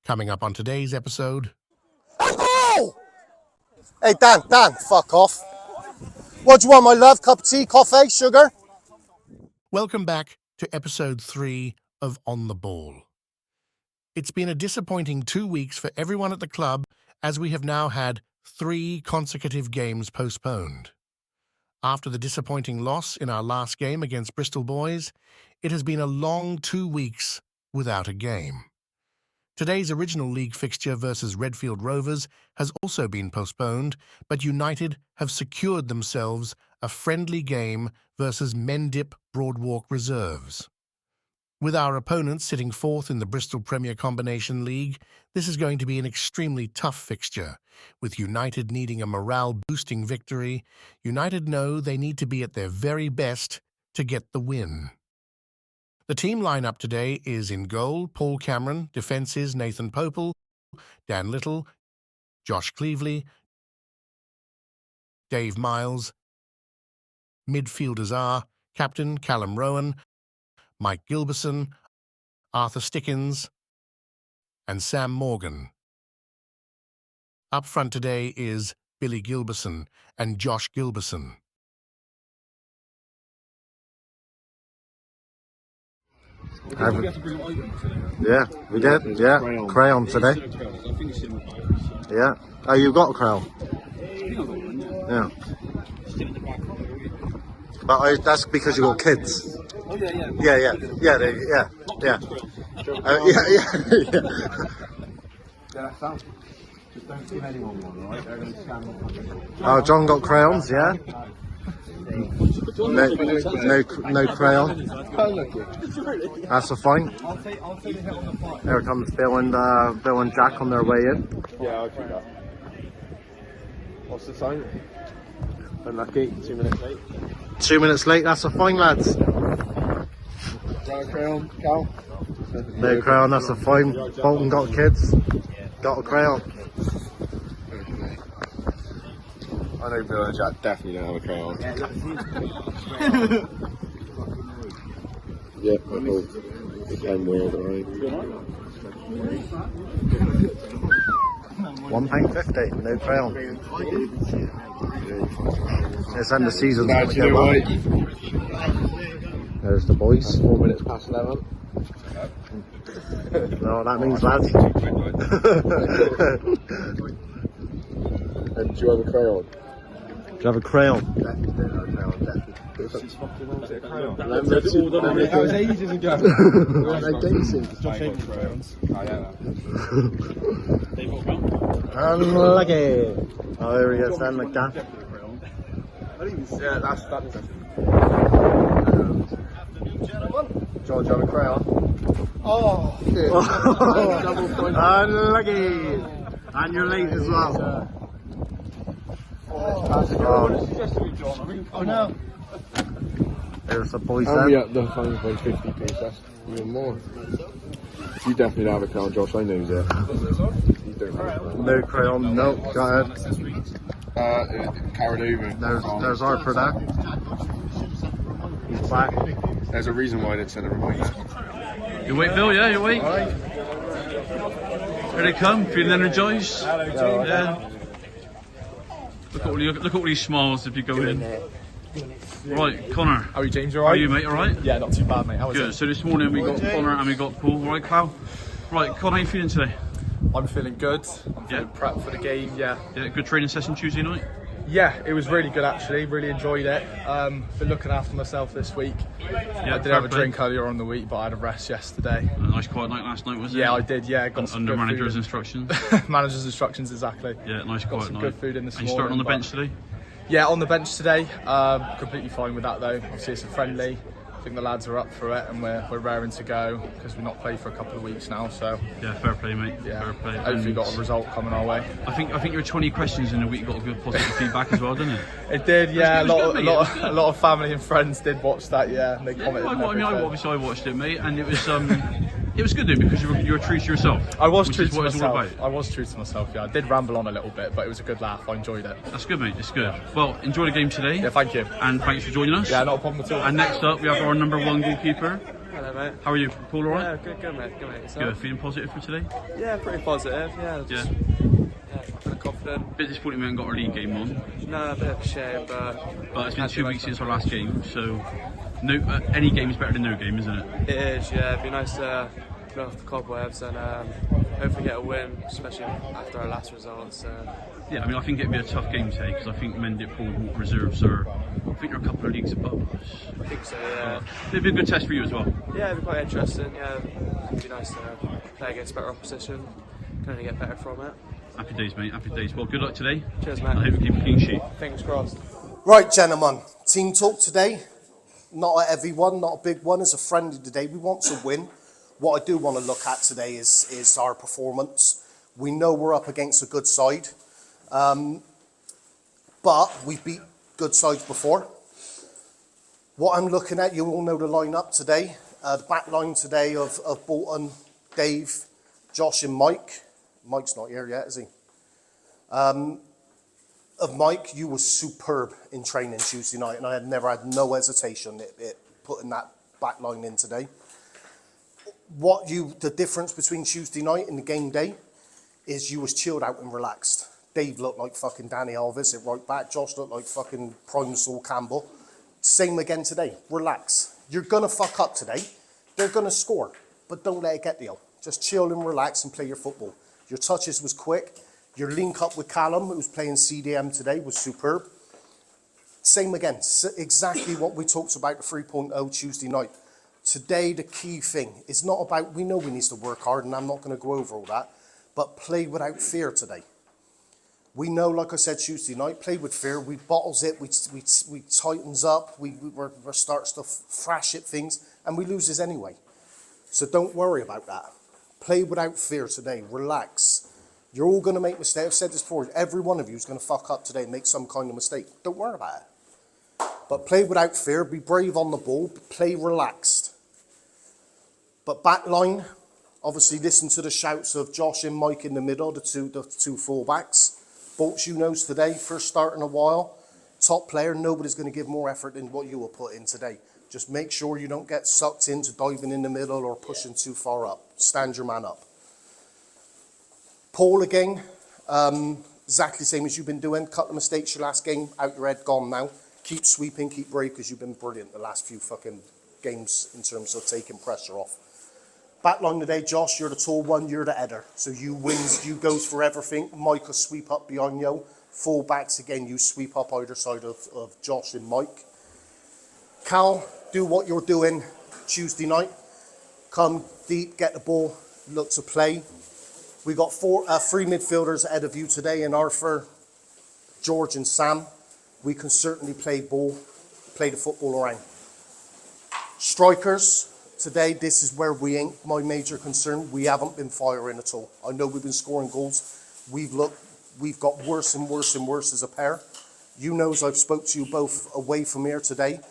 Coming up on today's episode... Oh! Hey, Dan, fuck off. What do you want, my love? Cup of tea, coffee, sugar? Welcome back to episode 3 of On the Ball. It's been a disappointing 2 weeks for everyone at the club as we have now had 3 consecutive games postponed. After the disappointing loss in our last game against Bristol Boys, it has been a long 2 weeks without a game. Today's original league fixture versus Redfield Rovers has also been postponed, but United have secured themselves a friendly game versus Mendip Broadwalk Reserves. With our opponents sitting 4th in the Bristol Premier Combination League, this is going to be an extremely tough fixture. With United needing a morale-boosting victory, United know they need to be at their very best to get the win. The team lineup today is in goal, Paul Cameron, defences Nathan Popel, Dan Little, Josh Cleveley, Dave Miles, midfielders are Captain Callum Rowan, Mike Gilberson, Arthur Stickins, and Sam Morgan. Up front today is Billy Gilberson and Josh Gilberson. Yeah, we did. Yeah, crayon today. Yeah. Oh, you got a crayon? Yeah. But that's because you got kids. Yeah. Oh, John got crayons, yeah? No crayon. That's a fine. Here comes Bill and Jack on their way in. Yeah, I'll do that. What's the time? Unlucky, 2 minutes late. 2 minutes late, that's a fine, lads. Got a crayon, Cal? No crayon, that's a fine. Bolton got kids. Got a crayon. I know Bill and Jack definitely don't have a crayon. Yeah, cool. Became weird, alright. £1.50, no crayon. It's end of season. That's you, right? There's the boys. 4 minutes past 11. No, that means lads. And do you have a crayon? Do you have a crayon? That was ages ago. Unlucky. Oh, there he is then, like that. Yeah, that's it. George, you have a crayon? Oh, Unlucky. And you're late as well. Oh no. There's the boys And we then. up the phone by 50p, that's even more. You definitely don't have a crayon, Josh, I know it. You don't have a crayon. No crayon, no. Go ahead. Carried over. There's Arthur there. He's back. There's a reason why I didn't send everybody. You wait, Bill? Yeah, you wait. Here they come, feeling energised. Yeah. Look at all these smiles if you go in. Right, Connor. How are you, James? How are you, mate? All right? Yeah, not too bad, mate. How was Good. it? So this morning we got Connor and we got Paul. Right, Clow? Right, Connor, how are you feeling today? I'm feeling good. I'm feeling prepped for the game, yeah. Yeah, good training session Tuesday night? Yeah, it was really good actually. Really enjoyed it. Been looking after myself this week. Yeah, I did have a drink earlier on the week, but I had a rest yesterday. A nice quiet night last night, was it? Yeah, I did. Yeah, got some Under good manager's food. instructions. Manager's instructions, exactly. Yeah, nice Got quiet some night. good food in this and you morning. starting on the bench today? Yeah, on the bench today. Completely fine with that though. Obviously, it's a friendly. I think the lads are up for it, and we're raring to go because we've not played for a couple of weeks now. So yeah, fair play, mate. yeah, Fair play. hopefully got a result coming our way. I think your 20 questions in a week got a good positive feedback as well, didn't it? It did, yeah. It was good, mate. A lot of family and friends did watch that. Yeah, and they commented. I and mean, everything. obviously I watched it, mate, and it was good, dude, because you were true to yourself. I was which true is to what it's all myself. about. I was true to myself. Yeah, I did ramble on a little bit, but it was a good laugh. I enjoyed it. That's good, mate. It's good. Well, enjoy the game today. Yeah, thank you. And thanks for joining us. Yeah, not a problem at all. And next up, we have our number 1 goalkeeper. Hello, mate. How are you, Paul? All right? Yeah, good, mate. Good, mate. Good. Feeling positive for today? Yeah, pretty positive. Yeah, Yeah. feeling confident. Bit disappointing we haven't got our league game on. No, a bit of a shame, but It's been 2 weeks since our last game, so no, any game is better than no game, isn't it? it is. Yeah, it'd be nice to blow off the cobwebs and hopefully get a win, especially after our last result. So. Yeah, I mean, I think it'd be a tough game today because I think Mendip Broadwalk Reserves are, I think they're a couple of leagues above us. I think so. Yeah. It'd be a good test for you as well. Yeah, it'd be quite interesting. Yeah, it'd be nice to play against better opposition. Can only get better from it. Happy days, mate. Happy days. Well, good luck today. Cheers, mate. I hope you keep a clean sheet. Fingers crossed. Right, gentlemen, team talk today. Not a heavy one, not a big one. It's a friendly today. We want to win. What I do want to look at today is our performance. We know we're up against a good side, but we've beat good sides before. What I'm looking at, you all know the lineup today. The back line today of Bolton, Dave, Josh and Mike. Mike's not here yet, is he? Of Mike, you were superb in training Tuesday night, and I had never had no hesitation at putting that back line in today. The difference between Tuesday night and the game day is you was chilled out and relaxed. Dave looked like fucking Danny Alves at right back. Josh looked like fucking Prime Saul Campbell. Same again today. Relax. You're going to fuck up today. They're going to score, but don't let it get to you. Just chill and relax and play your football. Your touches was quick. Your link up with Callum, who was playing CDM today, was superb. Same again. Exactly what we talked about the 3.0 Tuesday night. Today, the key thing is not about, we know we need to work hard, and I'm not going to go over all that, but play without fear today. We know, like I said Tuesday night, play with fear. We bottles it, we tightens up, we starts to thrash at things, and we loses anyway. So don't worry about that. Play without fear today. Relax. You're all going to make mistakes. I've said this before. Every one of you is going to fuck up today and make some kind of mistake. Don't worry about it. But play without fear. Be brave on the ball. Play relaxed. But back line, obviously listen to the shouts of Josh and Mike in the middle, the two fullbacks. Bolts, you knows today, first start in a while. Top player, nobody's going to give more effort than what you will put in today. Just make sure you don't get sucked into diving in the middle or pushing too far up. Stand your man up. Paul again, exactly the same as you've been doing. Couple of mistakes your last game, out your head, gone now. Keep sweeping, keep brave, because you've been brilliant the last few fucking games in terms of taking pressure off. Back line today, Josh, you're the tall one, you're the header. So you wins, you goes for everything. Mike will sweep up behind you. Full backs again, you sweep up either side of Josh and Mike. Cal, do what you're doing Tuesday night. Come deep, get the ball, look to play. We got three midfielders ahead of you today in Arthur, George and Sam. We can certainly play the football around. Strikers, today this is where we ain't my major concern. We haven't been firing at all. I know we've been scoring goals. We've got worse and worse and worse as a pair. You know, as I've spoke to you both away from here today,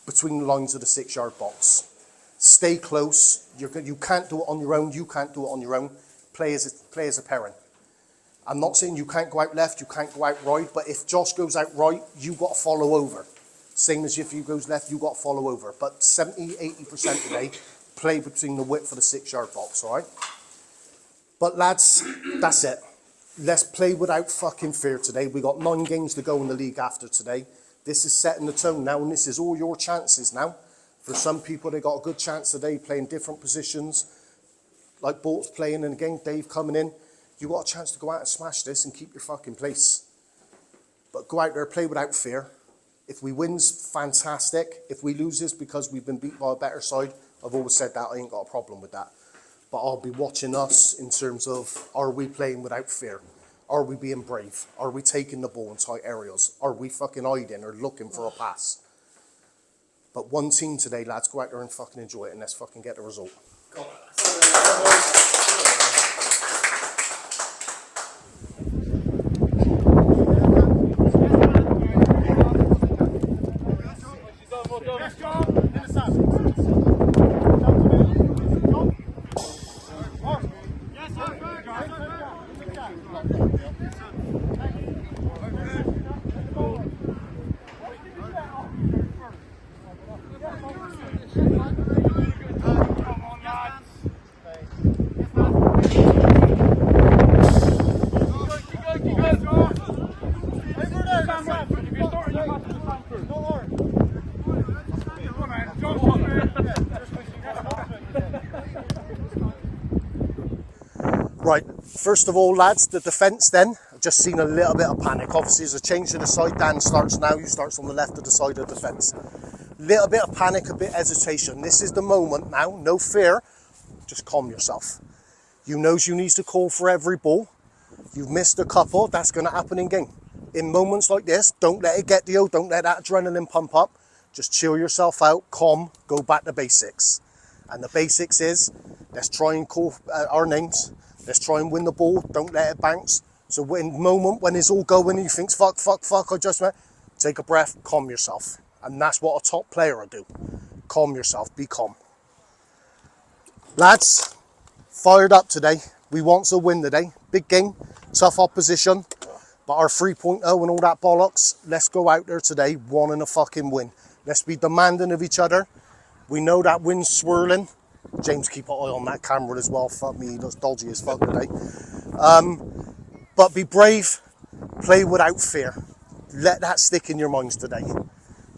between the lines of the 6-yard box. Stay close. You can't do it on your own. You can't do it on your own. Play as a pairing. I'm not saying you can't go out left, you can't go out right, but if Josh goes out right, you got to follow over. Same as if he goes left, you got to follow over. But 70-80% today, play between the width of the 6-yard box, all right? But lads, that's it. Let's play without fucking fear today. We got 9 games to go in the league after today. This is setting the tone now, and this is all your chances now. For some people, they got a good chance today playing different positions, like Bolt's playing, and again, Dave coming in. You got a chance to go out and smash this and keep your fucking place. But go out there, play without fear. If we wins, fantastic. If we loses because we've been beat by a better side, I've always said that, I ain't got a problem with that. But I'll be watching us in terms of, are we playing without fear? Are we being brave? Are we taking the ball in tight areas? Are we fucking hiding or looking for a pass? But one team today, lads, go out there and fucking enjoy it, and let's fucking get the result. Right, first of all, lads, the defence then. I've just seen a little bit of panic. Obviously, there's a change to the side. Dan starts now. You starts on the left of the side of the defence. Little bit of panic, a bit hesitation. This is the moment now. No fear. Just calm yourself. You knows you needs to call for every ball. You've missed a couple. That's going to happen in game. In moments like this, don't let it get to you. Don't let that adrenaline pump up. Just chill yourself out, calm, go back to basics. And the basics is, let's try and call our names. Let's try and win the ball. Don't let it bounce. So when moment when it's all going and you think, fuck, I just went, take a breath, calm yourself. And that's what a top player will do. Calm yourself, be calm. Lads, fired up today. We want to win today. Big game, tough opposition. But our 3.0 and all that bollocks, let's go out there today wanting a fucking win. Let's be demanding of each other. We know that wind's swirling. James, keep an eye on that camera as well. Fuck me, he looks dodgy as fuck today. But be brave. Play without fear. Let that stick in your minds today.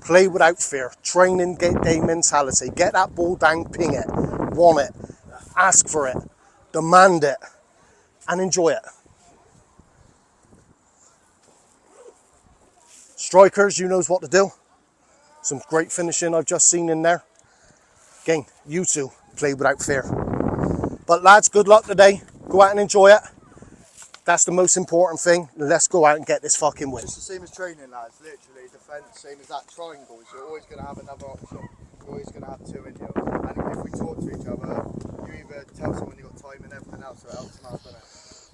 Play without fear. Training, get game mentality. Get that ball down, ping it. Want it. Ask for it. Demand it. And enjoy it. Strikers, you knows what to do. Some great finishing I've just seen in there. Again, you two, play without fear. But lads, good luck today. Go out and enjoy it. That's the most important thing. Let's go out and get this fucking win. It's the same as training, lads. Literally, defence, same as that triangle. You're always going to have another option. You're always going to have two in you. And if we talk to each other, you either tell someone you've got time and everything else, so it helps them out, doesn't it?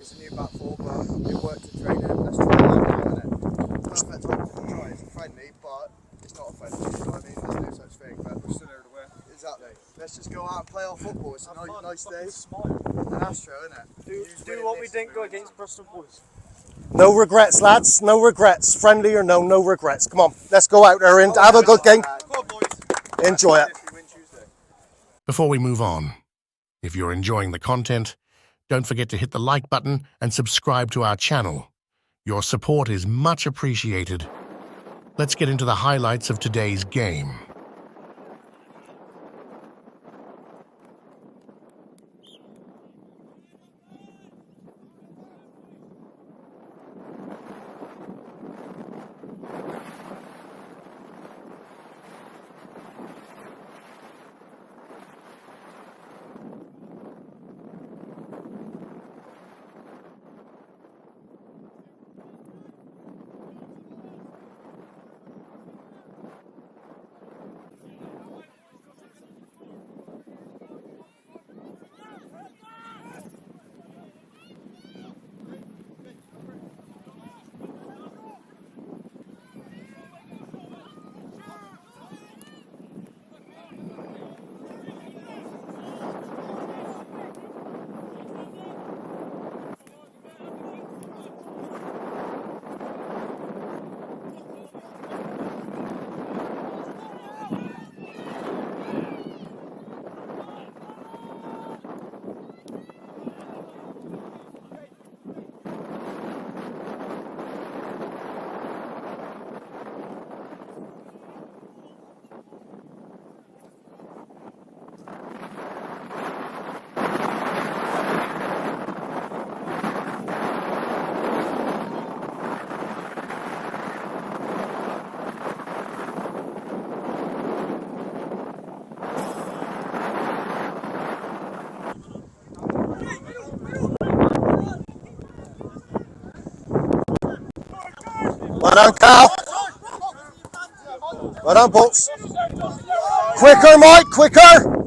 It's a new back four, but it worked in training. Let's try it out now, innit? Perfect time to try. It's friendly, but it's not a friendly. You know what I mean? There's no such thing. But we're still there to win. Exactly. Let's just go out and play our football. It's a nice day. And that's true, isn't it? Do what we didn't go against Bristol boys. No regrets, lads. No regrets. Friendly or no regrets. Come on, let's go out there and have a good game. Enjoy it. Before we move on, if you're enjoying the content, don't forget to hit the like button and subscribe to our channel. Your support is much appreciated. Let's get into the highlights of today's game. Well done, Cal. Well done, Bolts. Quicker, Mike, quicker.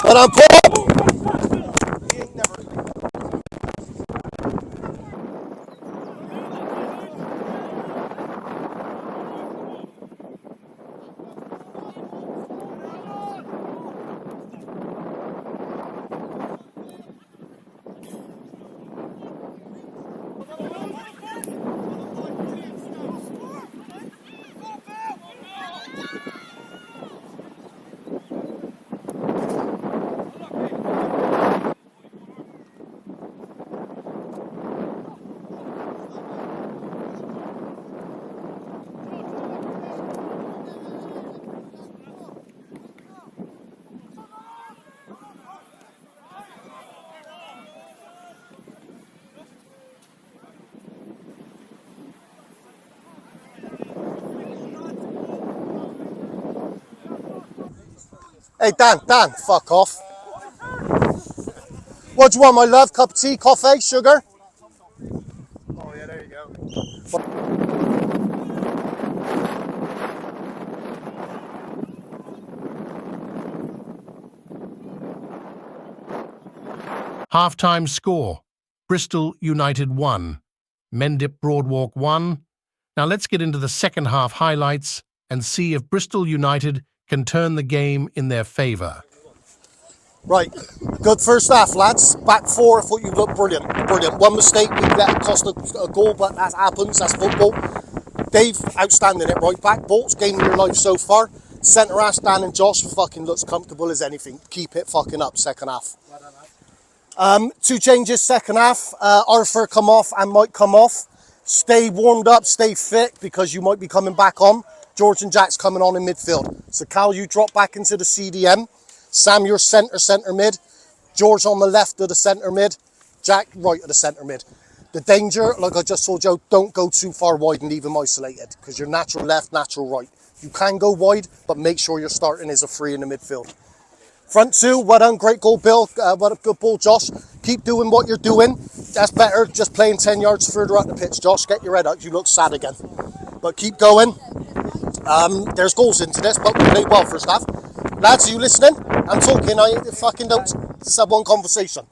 But I'm Paul. He ain't never. Hey, Dan, fuck off. What do you want, my love? Cup of tea, coffee, sugar? Oh yeah, there you go. Half-time score. Bristol United 1. Mendip Broadwalk 1. Now let's get into the second half highlights and see if Bristol United can turn the game in their favour. Right, good first half, lads. Back four, I thought you looked brilliant. Brilliant. One mistake, we let it cost a goal, but that happens, that's football. Dave, outstanding at right back. Bolt's game of your life so far. Centre half, Dan and Josh, fucking looks comfortable as anything. Keep it fucking up, second half. Two changes, second half. Arthur come off and Mike come off. Stay warmed up, stay fit, because you might be coming back on. George and Jack's coming on in midfield. So Cal, you drop back into the CDM. Sam, you're centre mid. George on the left of the centre mid. Jack, right of the centre mid. The danger, like I just told you, don't go too far wide and leave them isolated, because you're natural left, natural right. You can go wide, but make sure you're starting as a free in the midfield. Front two, well done, great goal, Bill. What a good ball, Josh. Keep doing what you're doing. That's better, just playing 10 yards further up the pitch, Josh. Get your head up, you look sad again. But keep going. There's goals into this, but we played well first half. Lads, are you listening? I'm talking, I fucking don't just have one conversation.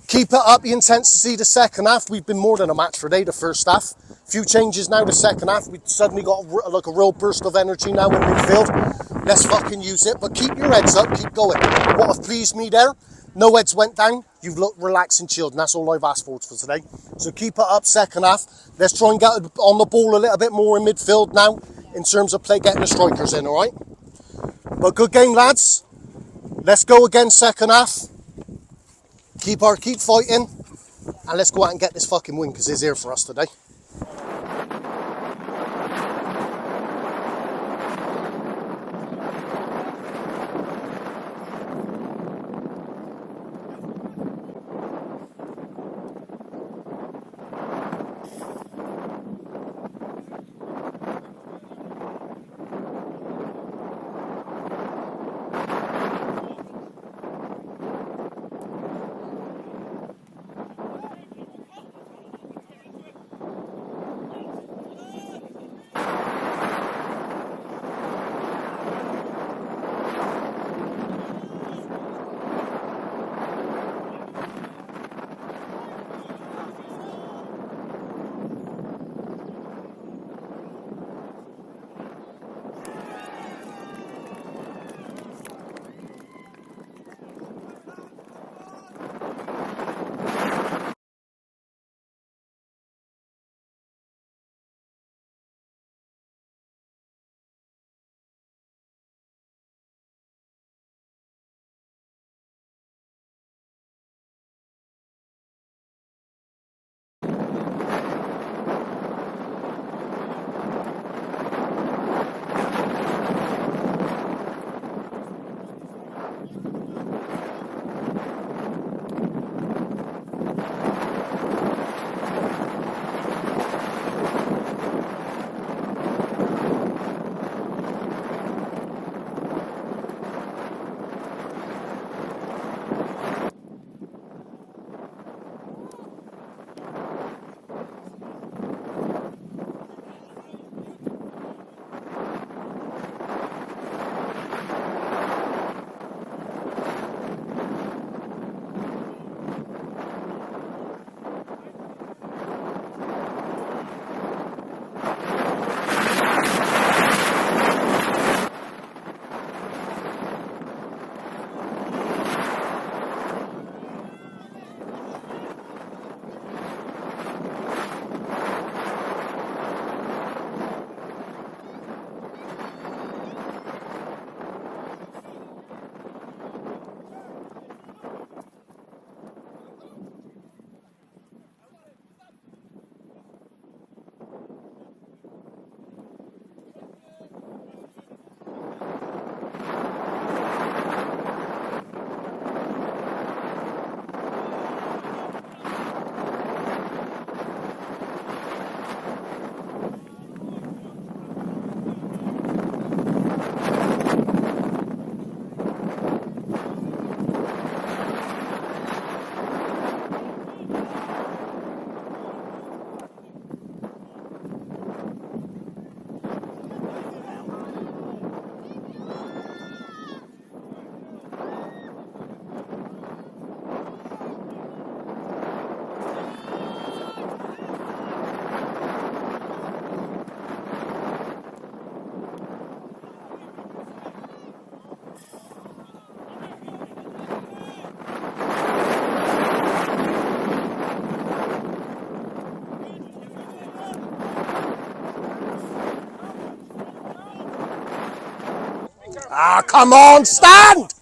Keep it up, the intensity the second half. We've been more than a match for today, the first half. Few changes now, the second half. We suddenly got like a real burst of energy now in midfield. Let's fucking use it, but keep your heads up, keep going. What have pleased me there, no heads went down. You've looked relaxed and chilled, and that's all I've asked for today. So keep it up, second half. Let's try and get on the ball a little bit more in midfield now, in terms of play, getting the strikers in, all right? But good game, lads. Let's go again, second half. Keep fighting, and let's go out and get this fucking win, because it's here for us today. Ah, come on, stand!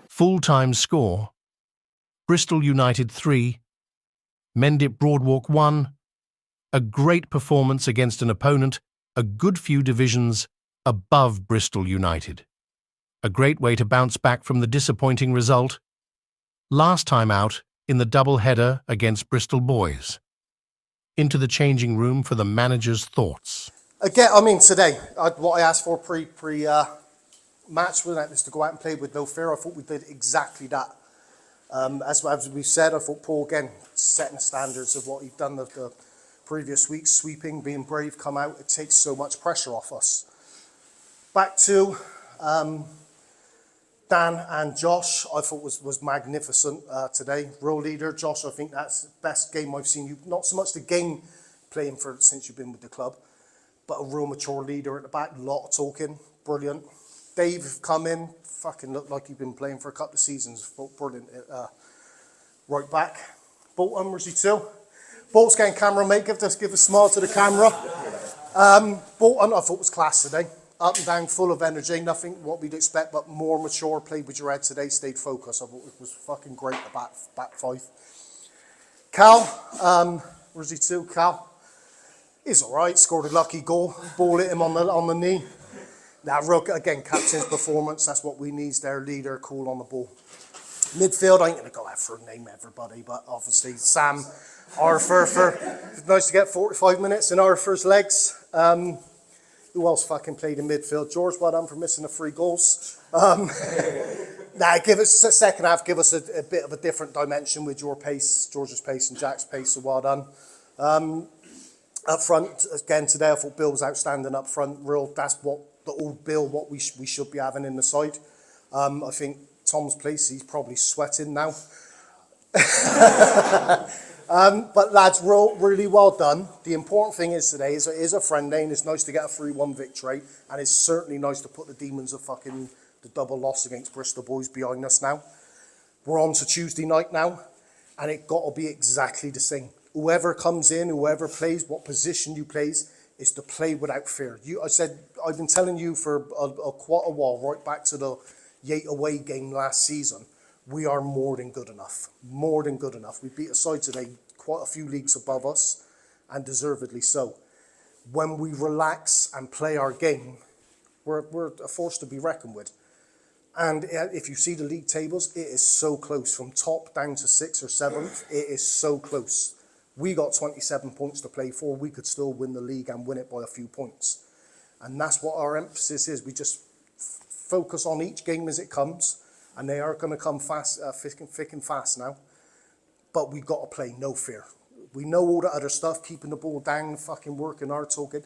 Full-time score: Bristol United 3, Mendip Broadwalk 1. A great performance against an opponent a good few divisions above Bristol United. A great way to bounce back from the disappointing result last time out in the double-header against Bristol Boys. Into the changing room for the manager's thoughts. Again, today, what I asked for match was to go out and play with no fear. I thought we did exactly that. As we said, I thought Paul, again, setting the standards of what he'd done the previous week, sweeping, being brave, come out. It takes so much pressure off us. Back to Dan and Josh, I thought was magnificent today. Real leader. Josh, I think that's the best game I've seen you. Not so much the game playing for since you've been with the club, but a real mature leader at the back. A lot of talking. Brilliant. Dave come in, fucking looked like he'd been playing for a couple of seasons. Brilliant. Right back. Bolton, where's he too? Bolt's getting camera mate. Give a smile to the camera. Bolton, I thought was class today. Up and down, full of energy. Nothing what we'd expect, but more mature. Played with your head today. Stayed focused. I thought it was fucking great. The back five. Cal, where's he too? Cal, he's all right. Scored a lucky goal. Ball hit him on the knee. Now, again, captain's performance, that's what we need, their leader, cool on the ball. Midfield, I ain't going to go out for a name everybody, but obviously Sam, Arthur, it's nice to get 45 minutes in Arthur's legs. Who else fucking played in midfield? George, well done for missing the 3 goals. Now, give us a second half, give us a bit of a different dimension with your pace, George's pace and Jack's pace, so well done. Up front, again, today I thought Bill was outstanding up front, that's what the old Bill, what we should be having in the side. I think Tom's place, he's probably sweating now. But lads, really well done. The important thing is today is a friendly, and it's nice to get a 3-1 victory, and it's certainly nice to put the demons of fucking the double loss against Bristol Boys behind us now. We're on to Tuesday night now, and it got to be exactly the same. Whoever comes in, whoever plays, what position you plays, is to play without fear. I've been telling you for quite a while, right back to the Yate away game last season, we are more than good enough. More than good enough. We beat a side today quite a few leagues above us, and deservedly so. When we relax and play our game, we're a force to be reckoned with. And if you see the league tables, it is so close. From top down to 6th or 7th, it is so close. We got 27 points to play for. We could still win the league and win it by a few points. And that's what our emphasis is. We just focus on each game as it comes. And they are going to come fast, thick and fast now. But we've got to play, no fear. We know all the other stuff, keeping the ball down, fucking working hard, talking.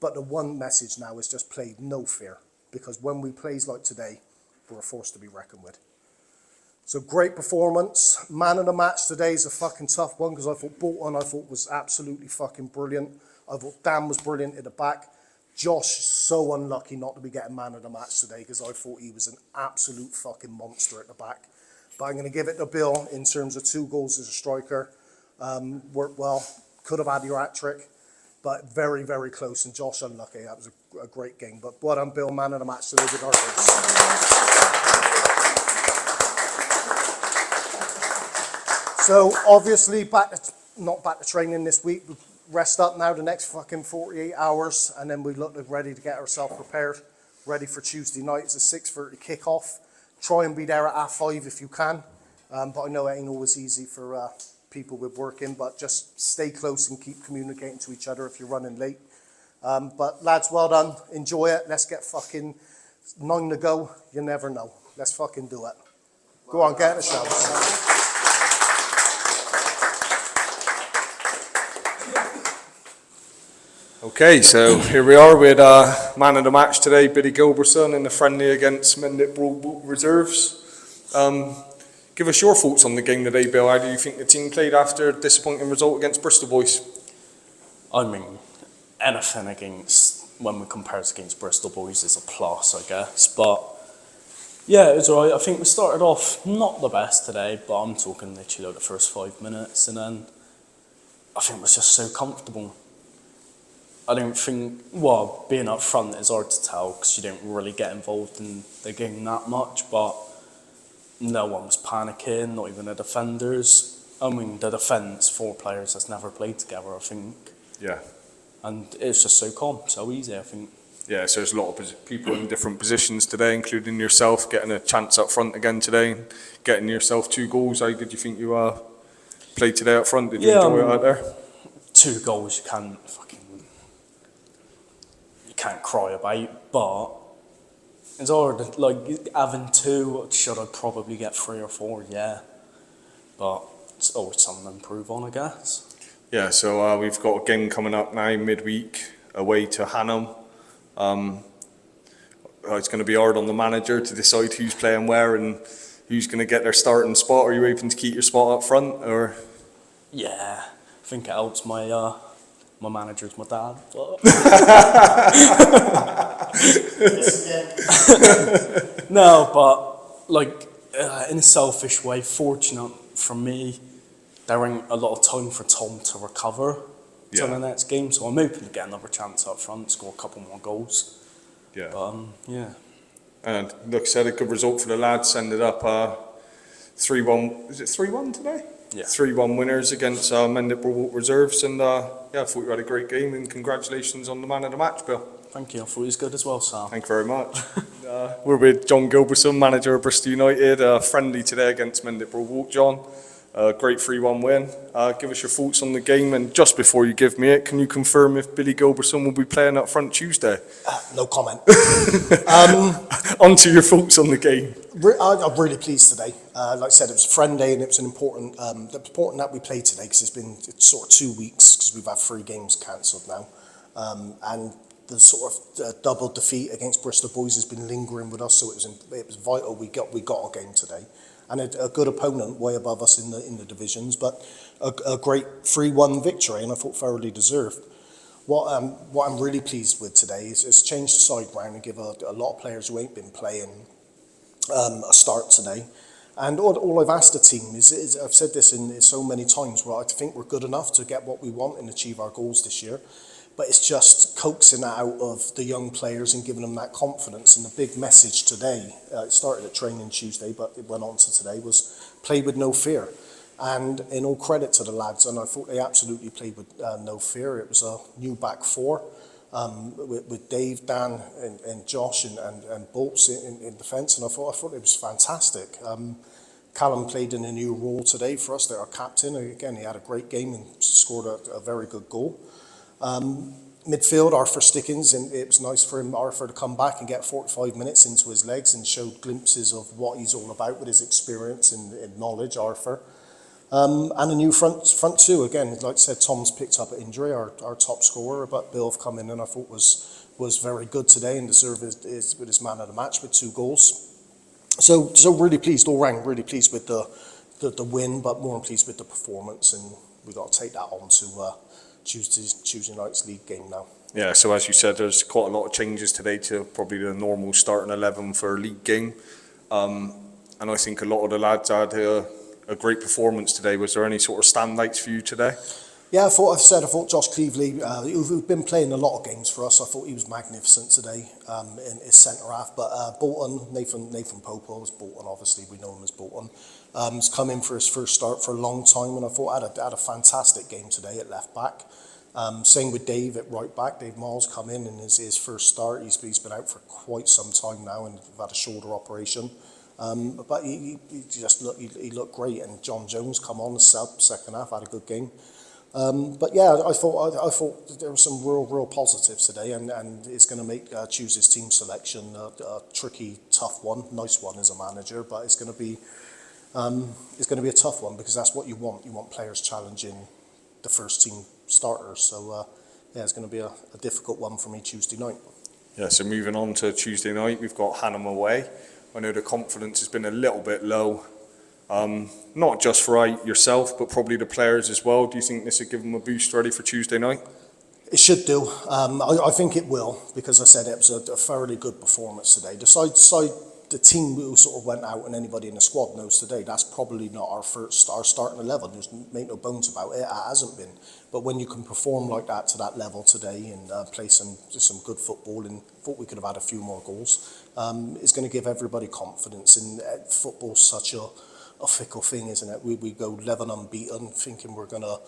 But the one message now is just play, no fear. Because when we plays like today, we're a force to be reckoned with. So great performance. Man of the match today is a fucking tough one because I thought Bolton, was absolutely fucking brilliant. I thought Dan was brilliant at the back. Josh, so unlucky not to be getting man of the match today because I thought he was an absolute fucking monster at the back. But I'm going to give it to Bill in terms of 2 goals as a striker. Worked well, could have had your hat-trick, but very, very close. And Josh, unlucky. That was a great game. But well done, Bill, man of the match today with our goals. So obviously, not back to training this week. We rest up now the next fucking 48 hours, and then we look ready to get ourselves prepared, ready for Tuesday night. It's a 6:30 kickoff. Try and be there at 5:30 if you can. But I know it ain't always easy for people with working, but just stay close and keep communicating to each other if you're running late. But lads, well done. Enjoy it. Let's get fucking 9 to go. You never know. Let's fucking do it. Go on, get in the shower. Okay, so here we are with man of the match today, Billy Gilbertson, in the friendly against Mendip Broadwalk Reserves. Give us your thoughts on the game today, Bill. How do you think the team played after a disappointing result against Bristol Boys? I mean, anything against, when we compare us against Bristol Boys is a plus, I guess. But yeah, it was alright. I think we started off not the best today, but I'm talking literally like the first 5 minutes, and then I think it was just so comfortable. I don't think, well, being up front is hard to tell because you don't really get involved in the game that much, but no one was panicking, not even the defenders. I mean, the defence, 4 players that's never played together, I think. Yeah. And it's just so calm, so easy, I think. Yeah, so there's a lot of people in different positions today, including yourself, getting a chance up front again today, and getting yourself 2 goals. How did you think you played today up front? Did you enjoy it out there? 2 goals you can't cry about, but it's hard. Like having 2, should I probably get 3 or 4? Yeah, but it's always something to improve on, I guess. Yeah, so we've got a game coming up now midweek away to Hannam. It's going to be hard on the manager to decide who's playing where and who's going to get their starting spot. Are you hoping to keep your spot up front, or? Yeah, I think it helps my manager's my dad, but no, but like in a selfish way, fortunate for me, there ain't a lot of time for Tom to recover till the next game, so I'm hoping to get another chance up front, score a couple more goals. Yeah. But yeah. And like I said, a good result for the lads. Ended up 3-1. Is it 3-1 today? Yeah. 3-1 winners against Mendip Broadwalk Reserves, and yeah, I thought you had a great game, and congratulations on the man of the match, Bill. Thank you, I thought he was good as well, Sam. Thank you very much. We're with John Gilbertson, manager of Bristol United, friendly today against Mendip Broadwalk. John, great 3-1 win. Give us your thoughts on the game, and just before you give me it, can you confirm if Billy Gilbertson will be playing up front Tuesday? No comment. On to your thoughts on the game. I'm really pleased today. Like I said, it was friendly and it was important that we played today because it's sort of 2 weeks because we've had 3 games cancelled now. And the sort of double defeat against Bristol Boys has been lingering with us, so it was vital we got a game today. And a good opponent way above us in the divisions, but a great 3-1 victory, and I thought thoroughly deserved. What I'm really pleased with today is change the side round and give a lot of players who ain't been playing a start today. And all I've asked the team is I've said this in so many times, where I think we're good enough to get what we want and achieve our goals this year. But it's just coaxing that out of the young players and giving them that confidence. And the big message today, it started at training Tuesday, but it went on to today, was play with no fear. And in all credit to the lads, and I thought they absolutely played with no fear. It was a new back 4 with Dave, Dan, and Josh and Bolts in defence, and I thought it was fantastic. Callum played in a new role today for us. They're our captain. Again, he had a great game and scored a very good goal. Midfield, Arthur Stickins, and it was nice for Arthur to come back and get 45 minutes into his legs and showed glimpses of what he's all about with his experience and knowledge, Arthur. And a new front 2 again. Like I said, Tom's picked up an injury, our top scorer, but Bill have come in and I thought was very good today and deserved his man of the match with 2 goals. So really pleased all round, really pleased with the win, but more pleased with the performance, and we've got to take that on to Tuesday night's league game now. Yeah, so as you said, there's quite a lot of changes today to probably the normal starting 11 for a league game. And I think a lot of the lads had a great performance today. Was there any sort of standouts for you today? Yeah, I thought Josh Cleveley, who's been playing a lot of games for us, I thought he was magnificent today in his centre half. But Bolton, Nathan Popo is Bolton, obviously we know him as Bolton. He's come in for his first start for a long time, and I thought had a fantastic game today at left back. Same with Dave at right back. Dave Miles come in his first start. He's been out for quite some time now and had a shoulder operation. But he looked great, and John Jones come on the sub second half, had a good game. But yeah, I thought there were some real positives today, and it's going to make Tuesday's team selection a tricky, tough one. Nice one as a manager, but it's going to be a tough one because that's what you want. You want players challenging the first team starters. So yeah, it's going to be a difficult one for me Tuesday night. Yeah, so moving on to Tuesday night, we've got Hannam away. I know the confidence has been a little bit low. Not just for yourself, but probably the players as well. Do you think this would give them a boost ready for Tuesday night? It should do. I think it will, because I said it was a thoroughly good performance today. The team who sort of went out and anybody in the squad knows today, that's probably not our starting 11. There's make no bones about it. It hasn't been. But when you can perform like that to that level today and play some good football, and thought we could have had a few more goals, it's going to give everybody confidence. And football's such a fickle thing, isn't it? We go 11 unbeaten, thinking we're going to,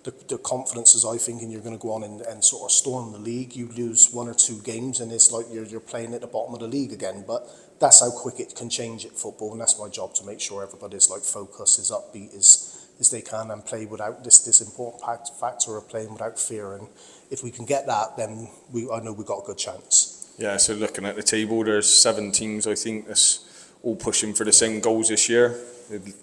the confidence is, I think, and you're going to go on and sort of storm the league. You lose one or two games and it's like you're playing at the bottom of the league again. But that's how quick it can change at football, and that's my job, to make sure everybody's like focused, as upbeat as they can, and play without this important factor of playing without fear. And if we can get that, then I know we've got a good chance. Yeah, so looking at the table, there's 7 teams, I think, that's all pushing for the same goals this year. The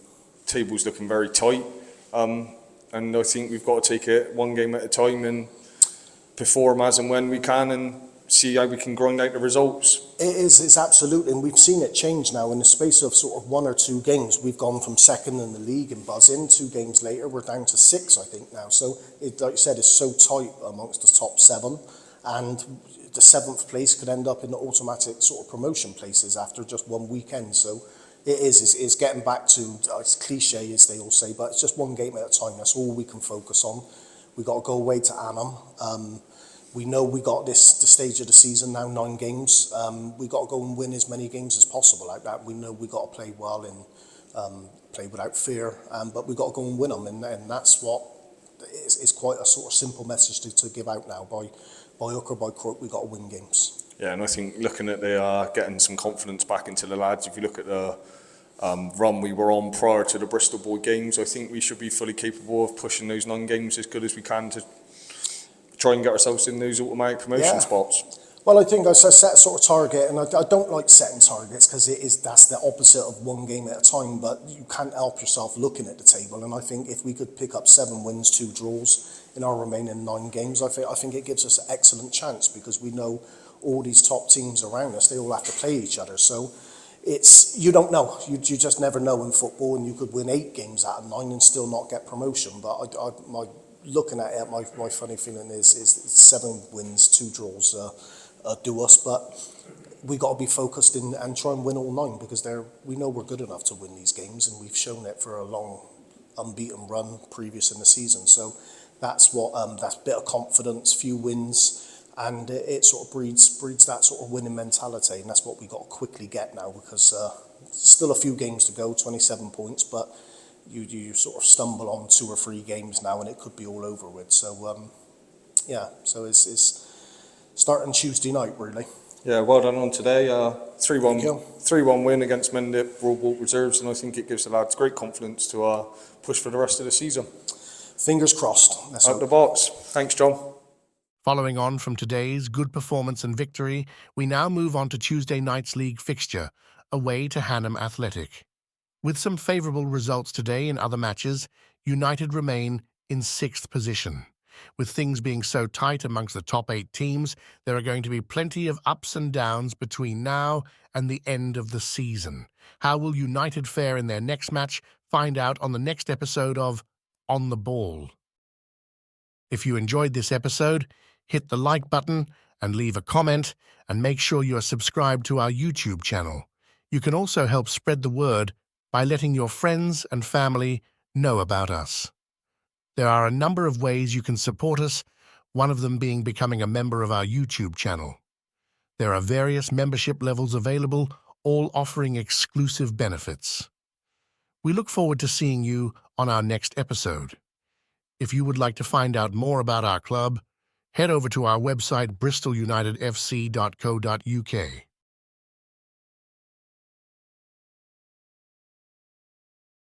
table's looking very tight, and I think we've got to take it one game at a time and perform as and when we can, and see how we can grind out the results. It's absolutely, and we've seen it change now in the space of sort of 1 or 2 games. We've gone from second in the league and buzzing. 2 games later, we're down to 6, I think now. So, like you said, it's so tight amongst the top 7, and the 7th place could end up in the automatic sort of promotion places after just one weekend. So it's getting back to, it's cliche as they all say, but it's just one game at a time. That's all we can focus on. We got to go away to Annam. We know we got the stage of the season now, 9 games. We got to go and win as many games as possible like that. We know we got to play well and play without fear, but we got to go and win them, and that's what is quite a sort of simple message to give out now. By hook or by crook, we got to win games. Yeah, and I think looking at getting some confidence back into the lads, if you look at the run we were on prior to the Bristol boy games, I think we should be fully capable of pushing those 9 games as good as we can to try and get ourselves in those automatic promotion spots. Well, I think I set a sort of target, and I don't like setting targets because that's the opposite of one game at a time, but you can't help yourself looking at the table, and I think if we could pick up 7 wins, 2 draws in our remaining 9 games, I think it gives us an excellent chance, because we know all these top teams around us, they all have to play each other. So you don't know, you just never know in football, and you could win 8 games out of 9 and still not get promotion. But looking at it, my funny feeling is 7 wins, 2 draws do us, but we got to be focused and try and win all 9, because we know we're good enough to win these games, and we've shown it for a long unbeaten run previous in the season. So that's what that bit of confidence, few wins, and it sort of breeds that sort of winning mentality, and that's what we got to quickly get now, because still a few games to go, 27 points, but you sort of stumble on 2 or 3 games now and it could be all over with. So yeah, so it's starting Tuesday night, really. Yeah, well done on today. 3-1 win against Mendip Broadwalk Reserves, and I think it gives the lads great confidence to push for the rest of the season. Fingers crossed. Let's Out hope. the box. Thanks, John. Following on from today's good performance and victory, we now move on to Tuesday night's league fixture, away to Hannam Athletic. With some favourable results today in other matches, United remain in 6th position. With things being so tight amongst the top 8 teams, there are going to be plenty of ups and downs between now and the end of the season. How will United fare in their next match? Find out on the next episode of On the Ball. If you enjoyed this episode, hit the like button and leave a comment, and make sure you are subscribed to our YouTube channel. You can also help spread the word by letting your friends and family know about us. There are a number of ways you can support us, one of them being becoming a member of our YouTube channel. There are various membership levels available, all offering exclusive benefits. We look forward to seeing you on our next episode. If you would like to find out more about our club, head over to our website bristolunitedfc.co.uk.